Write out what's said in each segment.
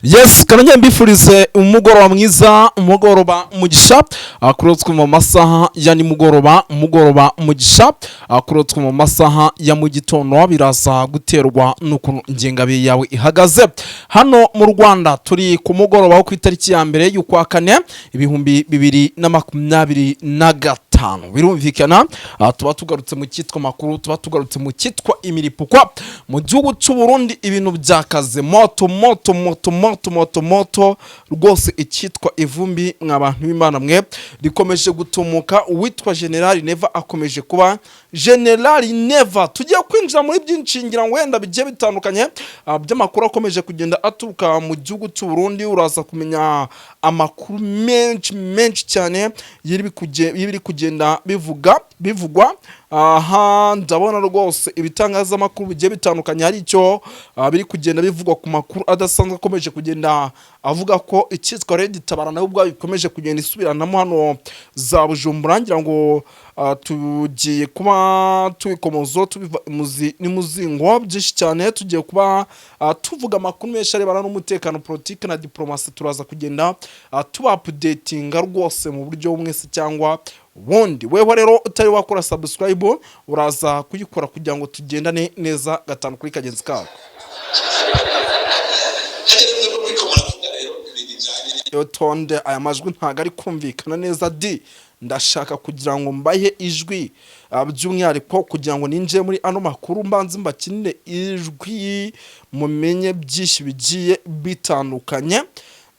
Yes, kananya mbifurize umugoroba mwiza, umugoroba mugisha, akurotswe mu masaha ya nimugoroba mugisha, akurotswe mu masaha ya mu gitondo, biraza guterwa n'ukuntu ingengabihe yawe ihagaze. Hano mu Rwanda turi ku mugoroba wo ku itariki ya mbere y'ukwa kane 2025. Birumvikana tuba tugarutse mu cyitwa makuru, tuba tugarutse mu cyitwa imiripukwa mu gihugu cy'u Burundi. Ibintu byakaze moto rwose, icyitwa ivumbi mw'abantu b'Imana mwe rikomeje gutumuka. Uwitwa General Neva akomeje kuba General Neva. Tugiye kwinjira muri byinshi ngira ngo wenda bigiye bitandukanye by'amakuru akomeje kugenda aturuka mu gihugu cy'u Burundi. Uraza kumenya amakuru menshi cyane yiri kugenda bivugwa. Aha ndabona rwose ibitangazamakuru bigiye bitandukanye hari icyo biri kugenda bivugwa ku makuru adasanzwe akomeje kugenda avuga ko icyitwa Red Tabara nayo ubwo bikomeje kugenda isubiranamo hano za Bujumbura. Ngira ngo tugiye kuba tubikomozo tubiva n'imuzingo byinshi cyane. Tugiye kuba tuvuga amakuru menshi arebana n'umutekano, politike na diplomasi. Turaza kugenda tuba updatinga rwose mu buryo mwese cyangwa bundi. Wewe rero utari wakora subscribe uraza kuyikora kugira ngo tugendane neza gatanu kuri kagenzi kako. Yotonde aya majwi ntago ari kumvikana neza ndashaka kugira ngo mbahe ijwi by'umwihariko kugira ngo ninje muri ano makuru mbanze mbakinire ijwi mumenye byinshi bigiye bitandukanye.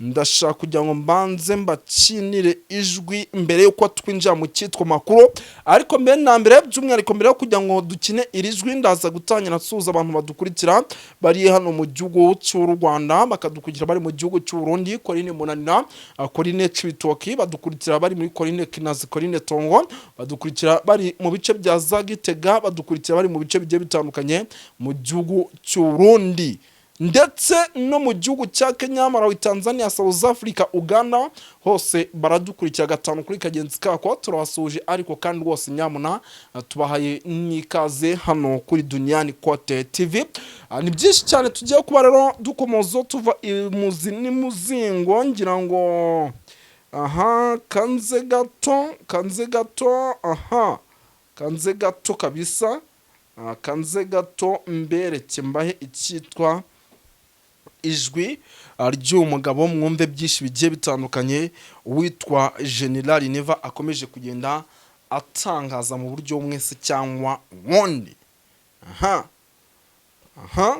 Ndashaka kugira ngo mbanze mbakinire ijwi mbere yuko twinjira mu cyitwa makuru, ariko mbere na mbere by'umwihariko mbere yo kugira ngo dukine iri jwi ndaza gutangira nsuza abantu badukurikira bari hano mu gihugu cy'u Rwanda, bakadukurikira bari mu gihugu cy'u Burundi, Coline Munanira, Coline Cibitoki, badukurikira bari muri Coline Kinazi, Coline Tongo, badukurikira bari mu bice bya Zagitega, badukurikira bari mu bice bigiye bitandukanye mu gihugu cy'u Burundi ndetse no mu gihugu cya Kenya, Malawi, Tanzania, South Africa, Uganda, hose baradukurikira gatanu kuri kagenzi kako. Turabasuje ariko kandi rwose nyamuna tubahaye nikaze hano kuri Duniani Kote TV. Ni byinshi cyane tugiye kuba rero dukomozo tuva n'imuzingo. Ngira ngo kanze gato kabisa, kanze gato mbereke mbahe icyitwa ijwi ry'umugabo mwumve byinshi bigiye bitandukanye witwa General Neva akomeje kugenda atangaza mu buryo mwese cyangwa wundi.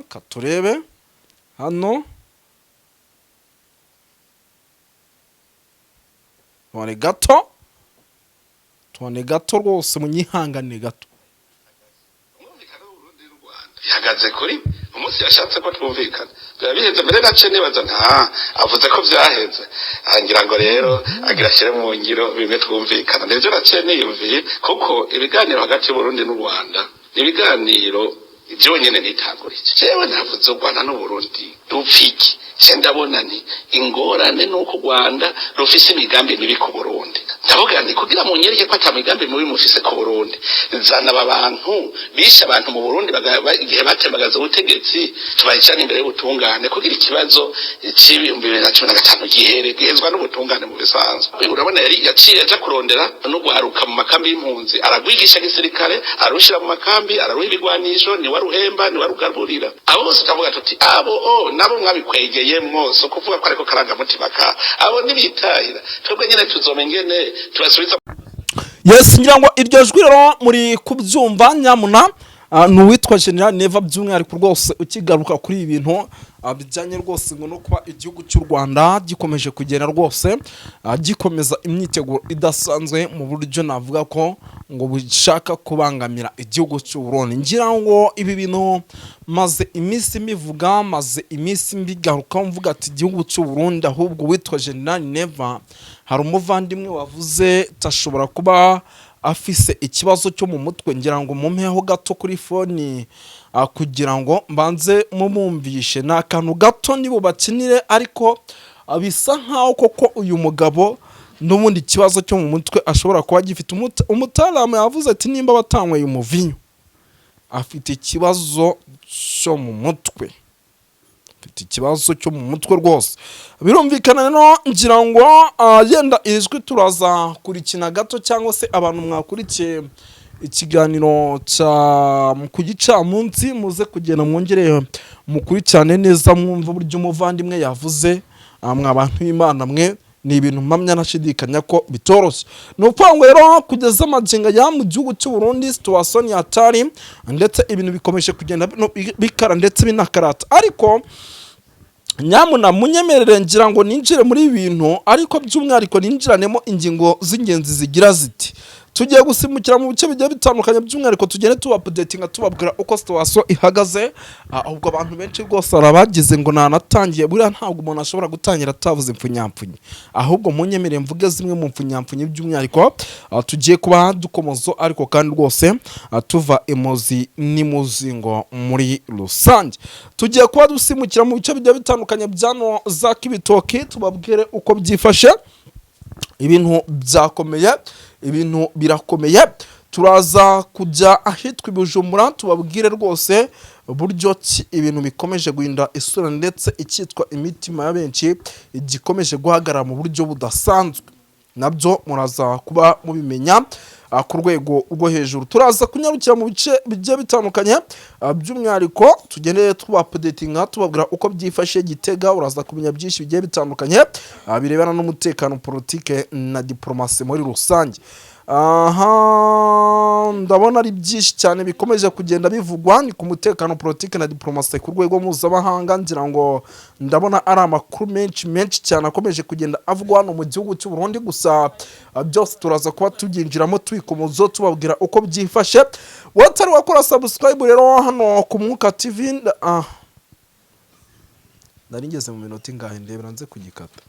Katurebe hano tuwane gato rwose munyihangane gato. Ihagaze kuri umunsi yashatse ko twumvikana biheze mbere nace nibaza avuze ko byaheze, angira ngo rero agira shire mu ngiro bimwe twumvikana. Nivyo nace niyumviye kuko ibiganiro hagati y'u Burundi n'u Rwanda ibiganiro byonyene nitangurije. Jewe navuze u Rwanda n'u Burundi dupfiki ndabona ni ingorane nuko u Rwanda rufise imigambi mibi ku Burundi. Ndavuga ni kugira mu nyereke ko atamigambi mibi mufise ku Burundi, zana abantu bisha abantu mu Burundi igihe batembagaza ubutegetsi tubayicana imbere y'ubutungane kugira ikibazo cy'ibihumbi 2015 gihezwa n'ubutungane mu bisanzwe. Urabona yari yaciye aja kurondera no guharuka mu makambi y'impunzi, aragwigisha gisirikare, arushira mu makambi, araruha ibigwanisho, ni waruhemba, ni warugaburira. Abo bose kavuga tuti abo nabo mwabikwegeye mwose kuvuga ko ariko karanga mutima ka abo nibitahira twebwe nyene tuzomengene tubasubiza. Yes, ngira ngo iryo jwi rero muri kubyumva nyamuna n'uwitwa General Neva by'umwihariko rwose ukigaruka kuri ibintu bijyanye rwose ngo no kuba igihugu cy'u Rwanda gikomeje kugenda rwose gikomeza imyiteguro idasanzwe mu buryo navuga ko ngo bushaka kubangamira igihugu cy'u Burundi. Ngira ngo ibi bintu maze iminsi mivuga, maze iminsi mbigaruka mvuga ati igihugu cy'u Burundi ahubwo witwa General Neva hari umuvandimwe wavuze tashobora kuba afise ikibazo cyo mu mutwe. Ngira ngo mumpeho gato kuri phone kugira ngo mbanze mumumvishe n'akantu gato nibo bakinire, ariko bisa nkaho koko uyu mugabo n'ubundi kibazo cyo mu mutwe ashobora kuba gifite. Umutaramu yavuze ati nimba batanyweye umuvinyo afite ikibazo cyo mu mutwe. mfite ikibazo cyo mu mutwe rwose. Birumvikana rero ngira ngo yenda ijwi turaza kurikina gato cyangwa se abantu mwakurikiye ikiganiro cya ku gicamunsi muze kugenda mwongere mukurikirane neza mwumva buryo umuvandimwe yavuze mwa bantu b'Imana mwe ni ibintu mpamya nashidikanya ko bitoroshye. Nuko rero kugeza amaginga ya mu gihugu cy'u Burundi situation yatari ndetse ibintu bikomeje kugenda bikara ndetse binakarata, ariko nyamuna munyemerere ngira ngo ninjire muri ibintu, ariko by'umwihariko ninjiranemo ingingo z'ingenzi zigira ziti tugiye gusimukira mu bice bigiye bitandukanye, by'umwihariko tugende tubapdatinga tubabwira uko situation ihagaze. Ahubwo abantu benshi rwose arabagize ngo nanatangiye, buriya ntabwo umuntu ashobora gutangira atavuze impfunyapfunyi, ahubwo munyemerere mvuge zimwe mu mpfunyapfunyi by'umwihariko tugiye kuba dukomozo, ariko kandi rwose tuva emozi n'imuzingo muri rusange. Tugiye kuba dusimukira mu bice bigiye bitandukanye byano za Kibitoki tubabwire uko byifashe. Ibintu byakomeye, ibintu birakomeye. Turaza kujya ahitwa i Bujumbura tubabwire rwose buryo ki ibintu bikomeje guhinda isura ndetse icyitwa imitima ya benshi igikomeje guhagarara mu buryo budasanzwe, nabyo muraza kuba mubimenya ku rwego rwo hejuru. Turaza kunyarukira mu bice bigiye bitandukanye, by'umwihariko tugende tubapdatinga tubabwira uko byifashe Gitega. Uraza kumenya byinshi bigiye bitandukanye birebana n'umutekano, politike na diplomasi muri rusange. Ndabona ari byinshi cyane bikomeje kugenda bivugwa ni ku mutekano, politike na diplomasi ku rwego mpuzamahanga. Ngira ngo ndabona ari amakuru menshi cyane akomeje kugenda avugwa hano mu gihugu cy'u Burundi, gusa byose turaza kuba tubyinjiramo twikomozo tubabwira uko byifashe. Watari wakora subscribe rero hano ku Mwuka TV, nari ngeze mu minota ingahe ndebera nze kugikata.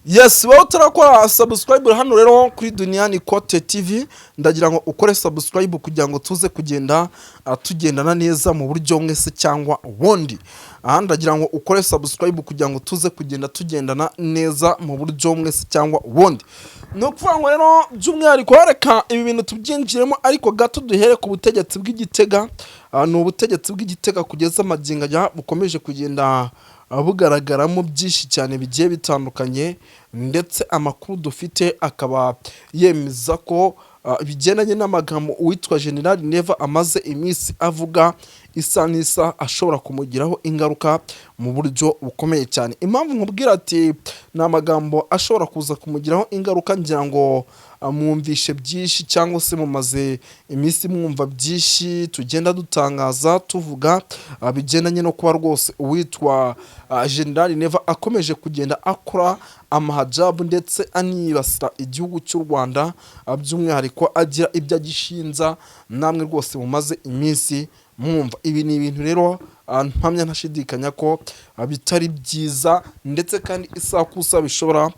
Yes, wowe utarakora subscribe hano rero kuri Duniani Kote TV, ndagira ngo ukore subscribe kugira ngo tuze kugenda tugendana neza mu buryo mwese cyangwa ubundi. Ndagira ngo ukore subscribe kugira ngo tuze kugenda tugendana neza mu buryo mwese cyangwa ubundi. No kuvuga rero by'umwihariko reka ibi bintu tubyinjiremo, ariko gato duhere ku butegetsi bw'Igitega. Ni ubutegetsi bw'Igitega kugeza amaginga ya bukomeje kugenda bugaragaramo byinshi cyane bigiye bitandukanye, ndetse amakuru dufite akaba yemeza ko bigendanye n'amagambo uwitwa General Neva amaze iminsi avuga isa n'isa ashobora kumugiraho ingaruka mu buryo bukomeye cyane. Impamvu nkubwira ati ni amagambo ashobora kuza kumugiraho ingaruka, ngira ngo mwumvishe byinshi cyangwa se mumaze iminsi mwumva byinshi tugenda dutangaza tuvuga bigendanye no kuba rwose uwitwa General Neva akomeje kugenda akora amahajabu ndetse anibasira igihugu cy'u Rwanda, by'umwihariko agira ibyo agishinza. Namwe rwose mumaze iminsi mwumva ibi ni ibintu rero mpamya ntashidikanya ko bitari byiza, ndetse kandi isakusa bishobora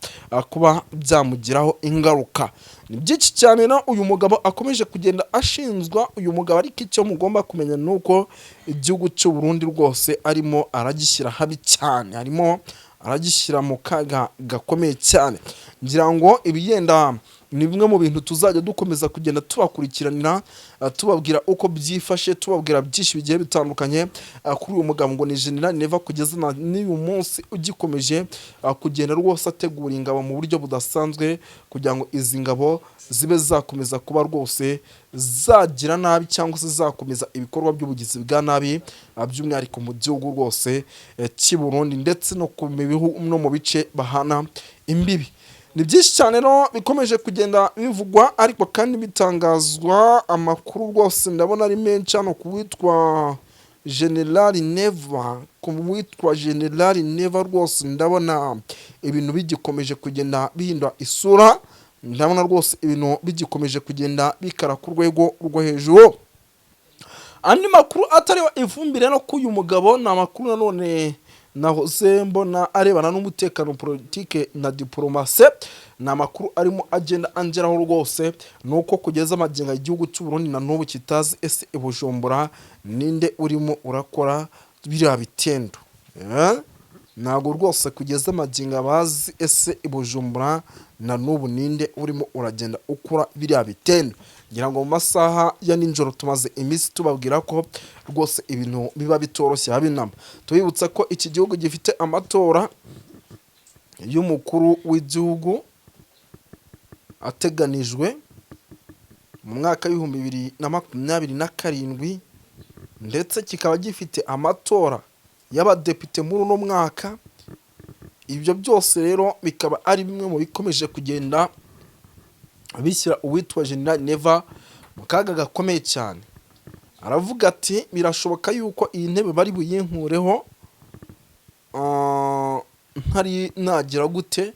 kuba byamugiraho ingaruka. Ni byinshi cyane na uyu mugabo akomeje kugenda ashinzwa. Uyu mugabo ariko icyo mugomba kumenya nuko igihugu cy'u Burundi rwose arimo aragishyira habi cyane, arimo aragishyira mu kaga gakomeye cyane. Ngira ngo ibiyenda ni bimwe mu bintu tuzajya dukomeza kugenda tubakurikiranira tubabwira uko byifashe, tubabwira byinshi bigiye bitandukanye kuri uyu mugabo ngo ni General Neva kugeza n'uyu munsi ugikomeje kugenda rwose ategura ingabo mu buryo budasanzwe kugira ngo izi ngabo zibe zakomeza kuba rwose zagira nabi cyangwa se zakomeza ibikorwa by'ubugizi bwa nabi, by'umwihariko mu gihugu rwose cy'u Burundi ndetse no mu bice bahana imbibi. Ni byinshi cyane no bikomeje kugenda bivugwa, ariko kandi bitangazwa amakuru rwose ndabona ari menshi hano kuwitwa General Neva. Kuwitwa General Neva rwose ndabona ibintu bigikomeje kugenda bihinda isura, ndabona rwose ibintu bigikomeje kugenda bikara ku rwego rwo hejuru. Andi makuru atariwe ifumbire no kuyu mugabo na makuru nanone nahoze mbona arebana n'umutekano, politike na diplomasi. Ni amakuru arimo agenda angeraho rwose, nuko kugeza amaginga igihugu cy'u Burundi na n'ubu kitazi ese i Bujumbura ninde urimo urakora biriya bitendo. Ntabwo rwose kugeza amaginga bazi ese i Bujumbura na n'ubu ninde urimo uragenda ukora biriya bitendo. ngira ngo mu masaha ya nijoro tumaze iminsi tubabwira ko rwose ibintu biba bitoroshye habinama. Tubibutsa ko iki gihugu gifite amatora y'umukuru w'igihugu ateganijwe mu mwaka w'ibihumbi 2027 ndetse kikaba gifite amatora y'abadepite muri uno mwaka. Ibyo byose rero bikaba ari bimwe mu bikomeje kugenda bishyira uwitwa General Neva mu kaga gakomeye cyane. Aravuga ati birashoboka yuko iyi ntebe bari buyinkureho ntari nagira gute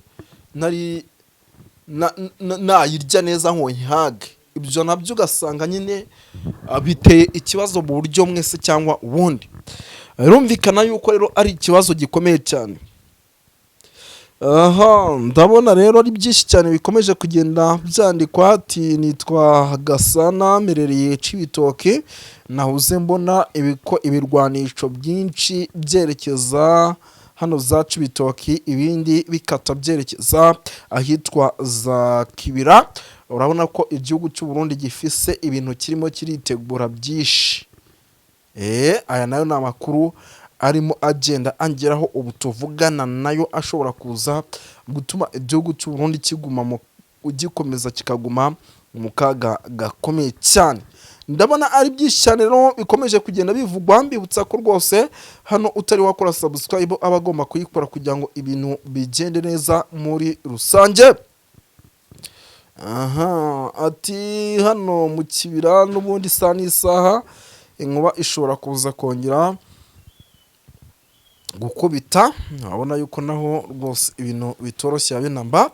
nayirya neza ngo nhage. Ibyo nabyo ugasanga nyine biteye ikibazo mu buryo mwese cyangwa ubundi. Birumvikana yuko rero ari ikibazo gikomeye cyane. Ndabona rero ari byinshi cyane bikomeje kugenda byandikwa. Ati nitwa Gasana merereye Cibitoke, nahuze mbona ibirwanisho byinshi byerekeza hano za Cibitoke, ibindi bikata byerekeza ahitwa za Kibira. Urabona ko igihugu cy'u Burundi gifise ibintu kirimo kiritegura byinshi. Aya nayo ni amakuru arimo agenda angeraho ubu tuvugana nayo ashobora kuza gutuma igihugu cy'u Burundi gikomeza kikaguma mu kaga gakomeye cyane. Ndabona ari byinshi cyane rero bikomeje kugenda bivugwa. Mbibutsa ko rwose hano utari wakora subscribe abagomba kuyikora kugira ngo ibintu bigende neza muri rusange. Ati hano mu Kibira n'ubundi saa n'isaha inkuba ishobora kuza kongera gukubita. Urabona yuko naho rwose ibintu bitoroshye habinamba.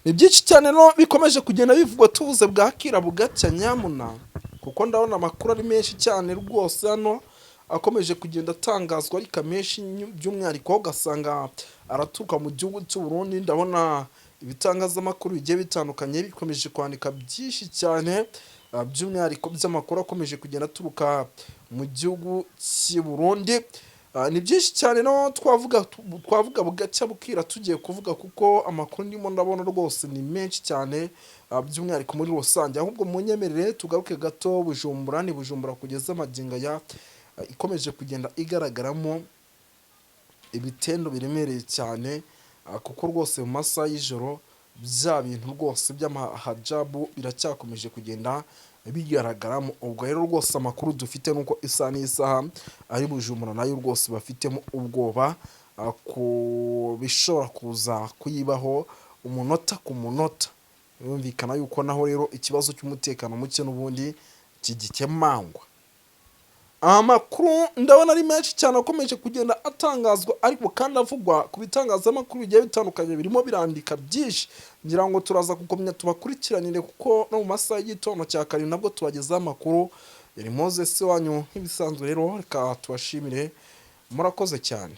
Ni byinshi cyane no bikomeje kugenda bivugwa tuvuze bwakira bugacya nyamuna, kuko ndabona amakuru ari menshi cyane rwose hano akomeje kugenda atangazwa ariko menshi by'umwihariko ugasanga araturuka mu gihugu cy'u Burundi. Ndabona ibitangazamakuru bigiye bitandukanye bikomeje kwandika byinshi cyane by'umwihariko by'amakuru akomeje kugenda aturuka mu gihugu cy'u Burundi. Ni byinshi cyane no twavuga bugacya bukira tugiye kuvuga, kuko amakuru ndimo ndabona rwose ni menshi cyane by'umwihariko muri rusange. Ahubwo munyemerere tugaruke gato Bujumbura. Ni Bujumbura kugeza maginga ya ikomeje kugenda igaragaramo ibitendo biremereye cyane, kuko rwose mu masaha y'ijoro bya bintu rwose by'amahajabu biracyakomeje kugenda bigaragaramo. Ubwo rero rwose amakuru dufite nuko isa n'isaha ari Bujumbura nayo rwose bafitemo ubwoba ku bishobora kuza kuyibaho umunota ku munota. Birumvikana yuko naho rero ikibazo cy'umutekano muke n'ubundi kigikemangwa. Amakuru ndabona ari menshi cyane akomeje kugenda atangazwa ariko kandi avugwa ku bitangazamakuru bigiye bitandukanye birimo birandika byinshi. Ngira ngo turaza gukomeza tubakurikiranire, kuko no mu masaha y'igitondo cya kare nabwo tubagezaho amakuru. Yari Moses wanyu nk'ibisanzwe rero, reka tubashimire, murakoze cyane.